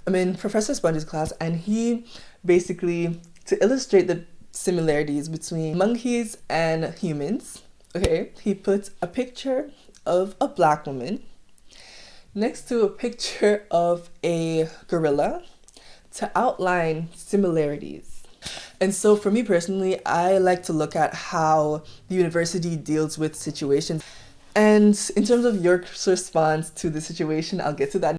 I'm in Professor Sponge's class, and he basically, to illustrate the similarities between monkeys and humans, okay, he puts a picture of a black woman next to a picture of a gorilla to outline similarities. And so for me personally, I like to look at how the university deals with situations. And in terms of York's response to the situation, I'll get to that.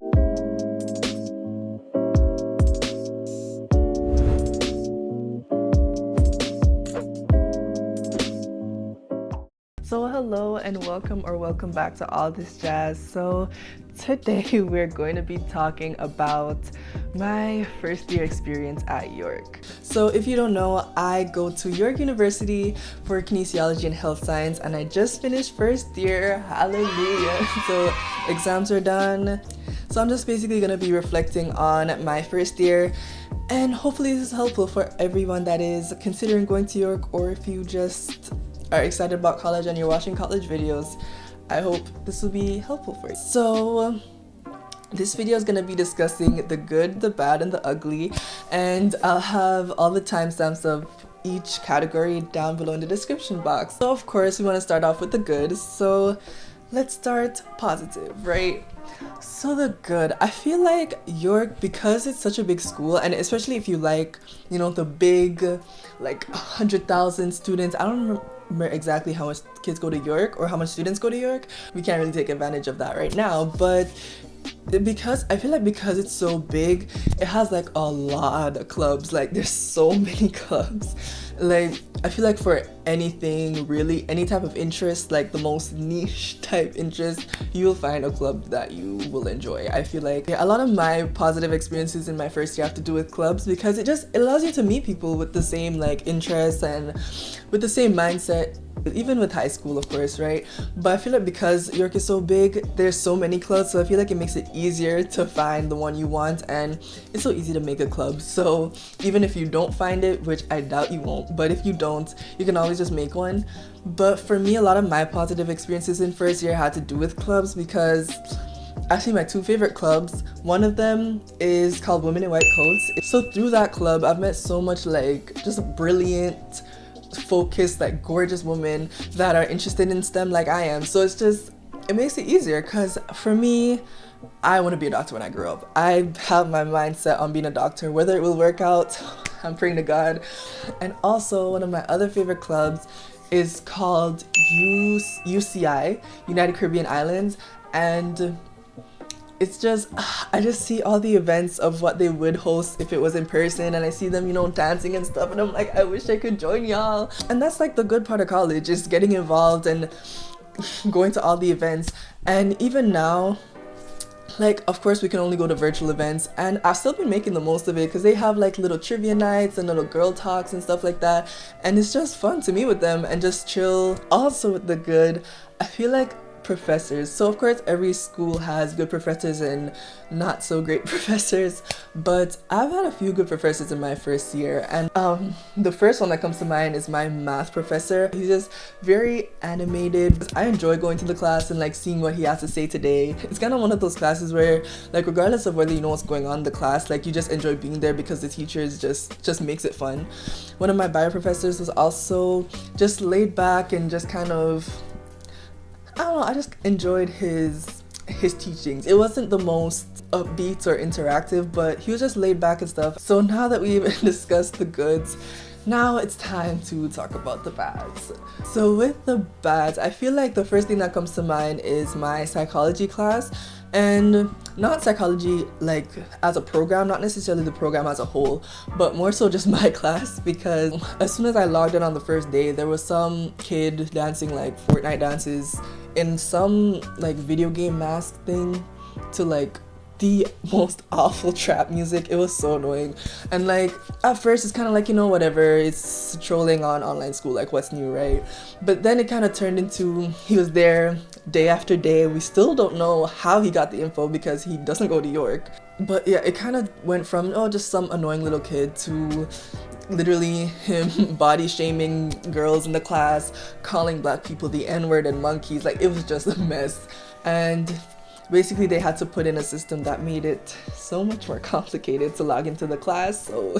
So hello and welcome back to All This Jazz. So today we're going to be talking about my first year experience at York. So if you don't know, I go to York University for kinesiology and health science, and I just finished first year. Hallelujah. So exams are done. So I'm just basically going to be reflecting on my first year, and hopefully this is helpful for everyone that is considering going to York, or if you just are excited about college and you're watching college videos. I hope this will be helpful for you. So this video is going to be discussing the good, the bad, and the ugly, and I'll have all the timestamps of each category down below in the description box. So of course we want to start off with the good, so let's start positive, right? So the good, I feel like York, because it's such a big school, and especially if you like, you know, the big, like 100,000 students, I don't remember exactly how much kids go to York or how much students go to York. We can't really take advantage of that right now, but because I feel like because it's so big, it has like a lot of clubs. Like there's so many clubs. Like I feel like for anything, really any type of interest, like the most niche type interest, you will find a club that you will enjoy. I feel like a lot of my positive experiences in my first year have to do with clubs, because it allows you to meet people with the same like interests and with the same mindset, even with high school, of course, right? But I feel like because York is so big, there's so many clubs, so I feel like it makes it easier to find the one you want, and it's so easy to make a club. So even if you don't find it, which I doubt you won't, but if you don't, you can always just make one. But for me, a lot of my positive experiences in first year had to do with clubs, because actually my two favorite clubs, one of them is called Women in White Coats. So through that club, I've met so much like just brilliant, focused, like gorgeous women that are interested in STEM like I am. So it makes it easier, because for me, I want to be a doctor when I grow up. I have my mindset on being a doctor. Whether it will work out, I'm praying to God. And also one of my other favorite clubs is called UCI, United Caribbean Islands, and it's just, I just see all the events of what they would host if it was in person, and I see them, you know, dancing and stuff, and I'm like, I wish I could join y'all. And that's like the good part of college, is getting involved and going to all the events. And even now, like, of course we can only go to virtual events, and I've still been making the most of it, because they have like little trivia nights and little girl talks and stuff like that, and it's just fun to meet with them and just chill. Also with the good, I feel like professors. So of course every school has good professors and not so great professors, but I've had a few good professors in my first year, and the first one that comes to mind is my math professor. He's just very animated. I enjoy going to the class and like seeing what he has to say today. It's kind of one of those classes where, like, regardless of whether you know what's going on in the class, like you just enjoy being there because the teacher just makes it fun. One of my bio professors was also just laid back and just kind of, I don't know, I just enjoyed his teachings. It wasn't the most upbeat or interactive, but he was just laid back and stuff. So now that we've discussed the goods, now it's time to talk about the bads. So with the bads, I feel like the first thing that comes to mind is my psychology class. And not psychology like as a program, not necessarily the program as a whole, but more so just my class, because as soon as I logged in on the first day, there was some kid dancing like Fortnite dances in some like video game mask thing to like the most awful trap music. It was so annoying, and like at first it's kind of like, you know, whatever, it's trolling on online school, like what's new, right? But then it kind of turned into, he was there day after day. We still don't know how he got the info because he doesn't go to York. But yeah, it kind of went from, oh, just some annoying little kid, to literally him body shaming girls in the class, calling black people the N-word and monkeys. Like, it was just a mess. And basically they had to put in a system that made it so much more complicated to log into the class. So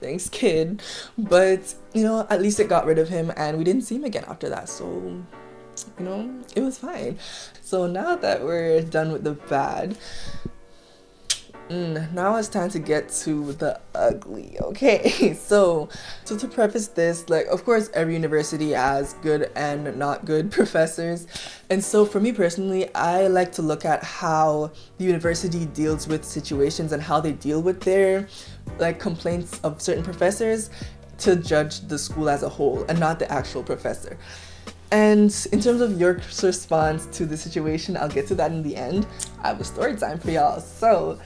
thanks, kid. But at least it got rid of him and we didn't see him again after that. So it was fine. So now that we're done with the bad, now it's time to get to the ugly. Okay, so to preface this, like, of course every university has good and not good professors, and so for me personally, I like to look at how the university deals with situations and how they deal with their complaints of certain professors to judge the school as a whole and not the actual professor. And in terms of York's response to the situation, I'll get to that in the end. I have a story time for y'all. So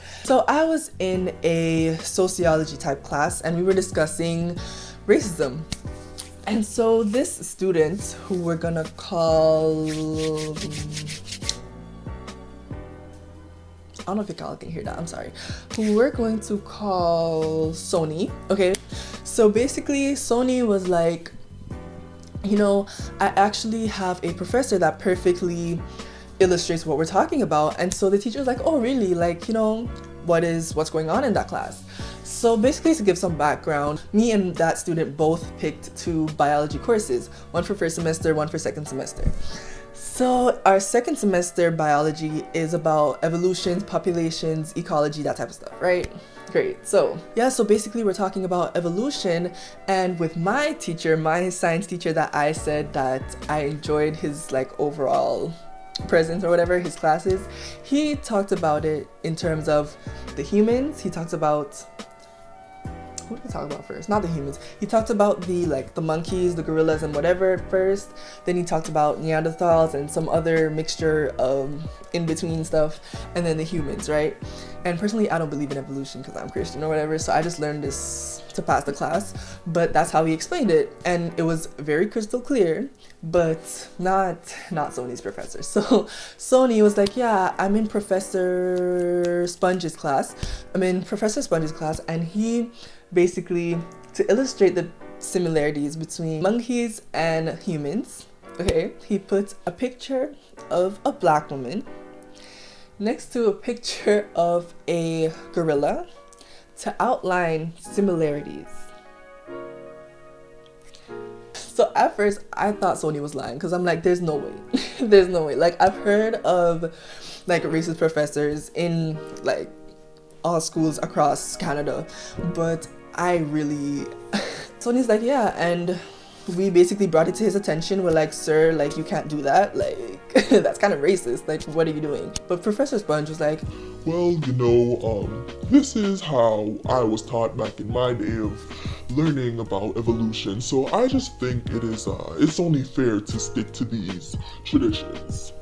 I was in a sociology type class and we were discussing racism. And so this student, who we're gonna call, I don't know if y'all can hear that, I'm sorry, who we're going to call Sony. Okay, so basically Sony was like, I actually have a professor that perfectly illustrates what we're talking about. And so the teacher was like, oh really, what's going on in that class? So basically, to give some background, me and that student both picked 2 biology courses, one for first semester, one for second semester. So our second semester biology is about evolutions, populations, ecology, that type of stuff, right? Great. So basically we're talking about evolution, and with my teacher, my science teacher, that I said that I enjoyed his overall presence or whatever, his classes, he talked about it in terms of the humans. He talked about, who did he talk about first? Not the humans. He talked about the monkeys, the gorillas, and whatever first. Then he talked about Neanderthals and some other mixture of in-between stuff, and then the humans, right? And personally, I don't believe in evolution because I'm Christian or whatever, so I just learned this to pass the class. But that's how he explained it, and it was very crystal clear, but not Sony's professor. So Sony was like, yeah, I'm in Professor Sponge's class. And he basically, to illustrate the similarities between monkeys and humans, okay, he put a picture of a black woman next to a picture of a gorilla to outline similarities. So at first I thought Sony was lying because I'm like, there's no way. There's no way. I've heard of racist professors in all schools across Canada, but I really Sony's like, yeah, and we basically brought it to his attention. We're like, sir, you can't do that, that's kind of racist, what are you doing? But Professor Sponge was like, well, this is how I was taught back in my day of learning about evolution, so I just think it's only fair to stick to these traditions.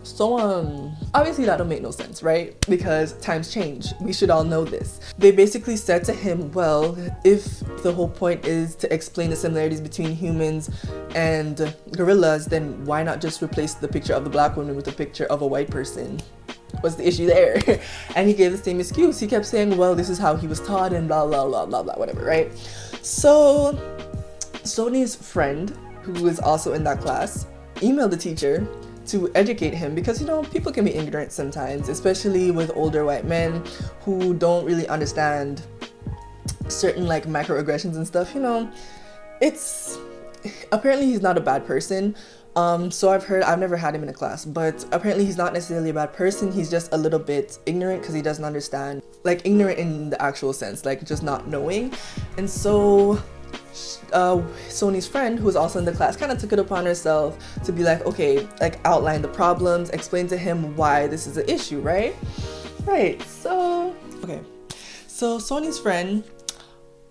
So obviously that don't make no sense, right? Because times change. We should all know this. They basically said to him, well, if the whole point is to explain the similarities between humans and gorillas, then why not just replace the picture of the black woman with a picture of a white person? What's the issue there? And he gave the same excuse. He kept saying, well, this is how he was taught and blah, blah, blah, blah, blah, whatever, right? So Sony's friend, who is also in that class, emailed the teacher to educate him because people can be ignorant sometimes, especially with older white men who don't really understand certain microaggressions and stuff. It's apparently he's not a bad person. So I've never had him in a class, but apparently he's not necessarily a bad person. He's just a little bit ignorant because he doesn't understand, ignorant in the actual sense, just not knowing. And so Sony's friend, who was also in the class, kind of took it upon herself to be like, okay, outline the problems, explain to him why this is an issue, right? So Sony's friend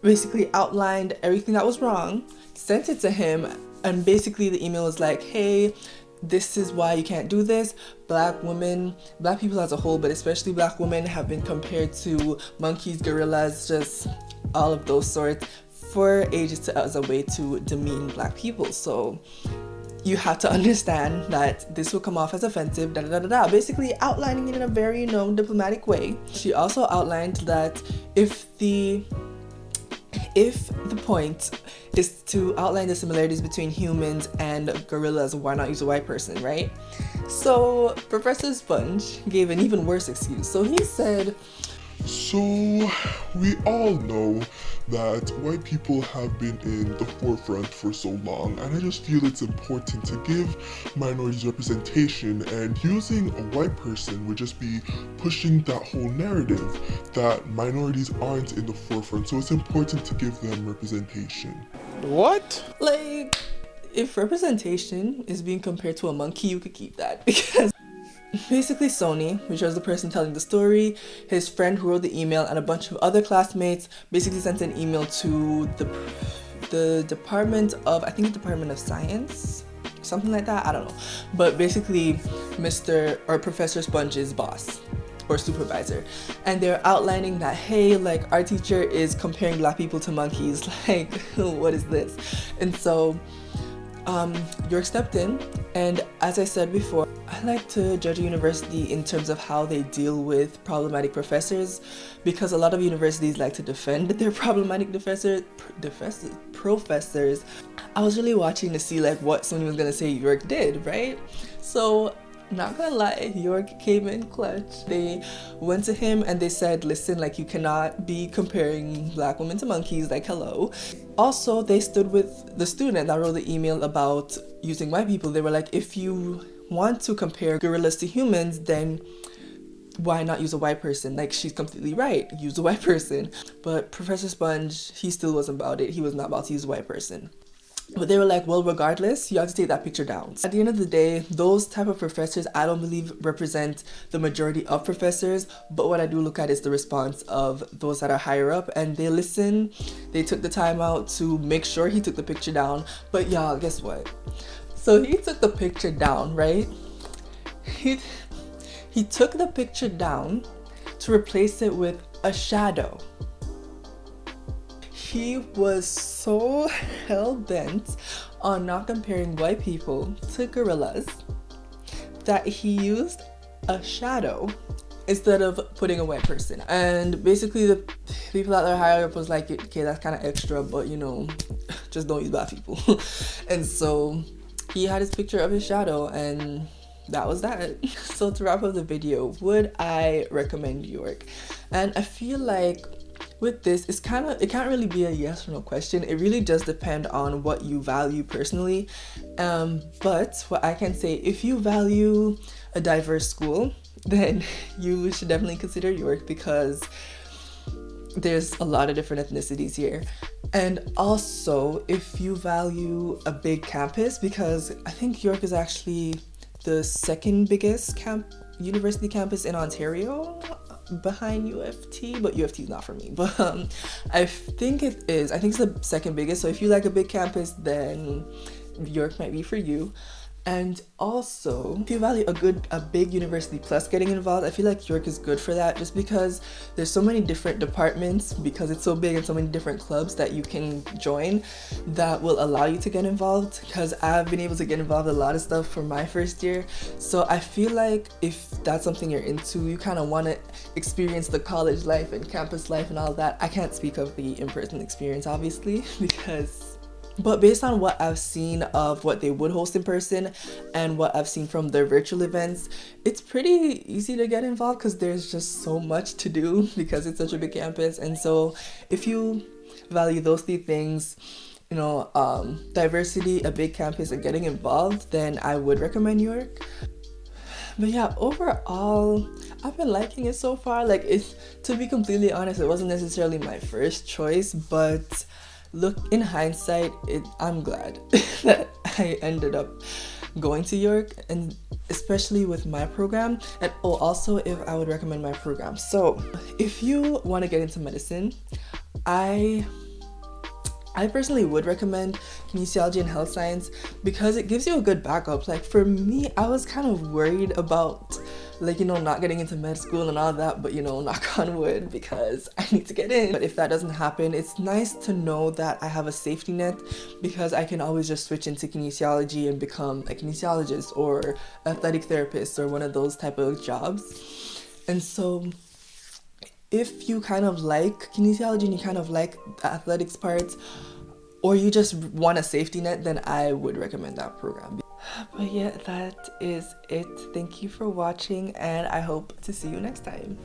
basically outlined everything that was wrong, sent it to him, and basically the email was like, hey, this is why you can't do this. Black people as a whole, but especially black women, have been compared to monkeys, gorillas, just all of those sorts for ages as a way to demean black people. So you have to understand that this will come off as offensive, basically outlining it in a very diplomatic way. She also outlined that if the point is to outline the similarities between humans and gorillas, why not use a white person, right? So Professor Sponge gave an even worse excuse. So he said, So, we all know that white people have been in the forefront for so long, and I just feel it's important to give minorities representation, and using a white person would just be pushing that whole narrative that minorities aren't in the forefront, so it's important to give them representation. What? like, if representation is being compared to a monkey, you could keep that. Because basically Sony, which was the person telling the story, his friend who wrote the email, and a bunch of other classmates basically sent an email to the Department of, I think the Department of Science, something like that, I don't know. But basically Mr. or Professor Sponge's boss or supervisor, and they're outlining that, hey, like, our teacher is comparing black people to monkeys, like, what is this? And so York stepped in, and as I said before, I like to judge a university in terms of how they deal with problematic professors, because a lot of universities like to defend their problematic professors. I was really watching to see like what someone was gonna say York did, right? So not gonna lie, York came in clutch. They went to him and they said, listen, like, you cannot be comparing black women to monkeys, like, hello. Also, they stood with the student that wrote the email about using white people. They were like, if you want to compare gorillas to humans, then why not use a white person? Like, she's completely right, use a white person. But Professor Sponge, he still wasn't about it. He was not about to use a white person. But they were like, well, regardless, you have to take that picture down. At the end of the day, those type of professors, I don't believe represent the majority of professors, but what I do look at is the response of those that are higher up, and they listen. They took the time out to make sure he took the picture down. But y'all, guess what? So he took the picture down, right? He took the picture down to replace it with a shadow. He was so hell-bent on not comparing white people to gorillas that he used a shadow instead of putting a white person. And basically the people that are higher up was like, okay, that's kind of extra, but you know, just don't use black people. And so he had his picture of his shadow, and that was that. So to wrap up the video, would I recommend York? And I feel like with this, it can't really be a yes or no question. It really does depend on what you value personally. But what I can say, if you value a diverse school, then you should definitely consider York, because there's a lot of different ethnicities here. And also, if you value a big campus, because I think York is actually the second biggest university campus in Ontario, behind UFT, but UFT is not for me. But I think it is. I think it's the second biggest. So if you like a big campus, then York might be for you. And also, if you value a big university plus getting involved, I feel like York is good for that, just because there's so many different departments, because it's so big, and so many different clubs that you can join that will allow you to get involved, because I've been able to get involved in a lot of stuff for my first year. So I feel like if that's something you're into, you kind of want to experience the college life and campus life and all that. I can't speak of the in-person experience, obviously, but based on what I've seen of what they would host in person and what I've seen from their virtual events, it's pretty easy to get involved, because there's just so much to do because it's such a big campus. And so if you value those three things, you know, diversity, a big campus, and getting involved, then I would recommend York. But yeah, overall, I've been liking it so far. Like, to be completely honest, it wasn't necessarily my first choice, but look, in hindsight, I'm glad that I ended up going to York, and especially with my program. And also, if I would recommend my program. So if you want to get into medicine, I personally would recommend kinesiology and health science, because it gives you a good backup. Like, for me, I was kind of worried about, like, you know, not getting into med school and all that, but, you know, knock on wood, because I need to get in. But if that doesn't happen, it's nice to know that I have a safety net, because I can always just switch into kinesiology and become a kinesiologist or athletic therapist or one of those type of jobs. And so if you kind of like kinesiology and you kind of like the athletics part, or you just want a safety net, then I would recommend that program. But yeah, that is it. Thank you for watching, and I hope to see you next time.